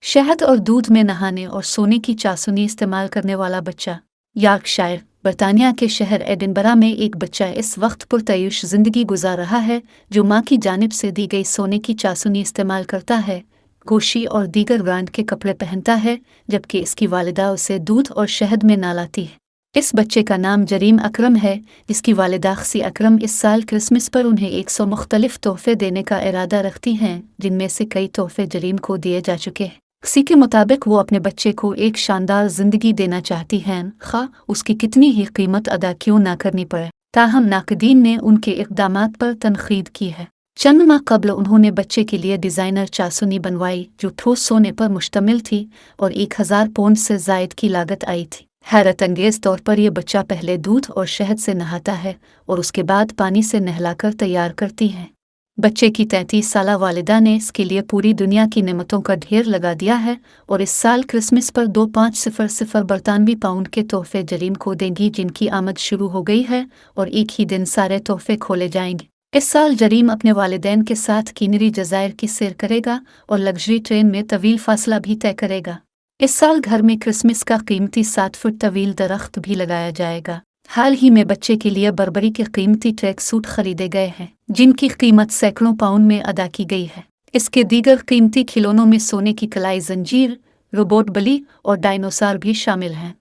शहद और दूध में नहाने और सोने की चाशनी इस्तेमाल करने वाला बच्चा। यॉर्कशायर, बर्तानिया के शहर एडिनबरा में एक बच्चा इस वक्त पुरतयूश जिंदगी गुजार रहा है जो माँ की जानिब से दी गई सोने की चाशनी इस्तेमाल करता है, गोशी और दीगर ब्रांड के कपड़े पहनता है, जबकि इसकी वालिदा उसे दूध और शहद में नहलाती है। इस बच्चे का नाम जरीम अकरम है, जिसकी वालिदा खसी अकरम इस साल क्रिसमस पर उन्हें 100 मुख्तलिफ तोहफे देने का इरादा रखती हैं, जिनमें से कई तोहफे जरीम को दिए जा चुके हैं। किसी के मुताबिक वो अपने बच्चे को एक शानदार जिंदगी देना चाहती हैं, खा उसकी कितनी ही कीमत अदा क्यों ना करनी पड़े। ताहम नाकदीन ने उनके इक़दामात पर तनकीद की है। चंद माह कबल उन्होंने बच्चे के लिए डिज़ाइनर चाशनी बनवाई जो ठोस सोने पर मुश्तमिल थी और 1000 पौंड से ज़ायद की लागत आई थी। हैरत अंगेज़ तौर पर यह बच्चा पहले दूध और शहद से नहाता है और उसके बाद पानी से नहलाकर तैयार करती है। बच्चे की 33 साला वालिदा ने इसके लिए पूरी दुनिया की नेमतों का ढेर लगा दिया है और इस साल क्रिसमस पर 2500 बरतानवी पाउंड के तोहफे जरीम को देंगी, जिनकी आमद शुरू हो गई है और एक ही दिन सारे तोहफे खोले जाएंगे। इस साल जरीम अपने वालिदैन के साथ किनरी जज़ायर की सैर करेगा और लग्जरी ट्रेन में तवील फासला भी तय करेगा। इस साल घर में क्रिसमस का कीमती 7 फुट तवील दरख्त भी लगाया जाएगा। हाल ही में बच्चे के लिए बर्बरी के कीमती ट्रैक सूट खरीदे गए हैं, जिनकी कीमत सैकड़ों पाउंड में अदा की गई है। इसके दीगर कीमती खिलौनों में सोने की कलाई जंजीर, रोबोट बली और डायनासोर भी शामिल हैं।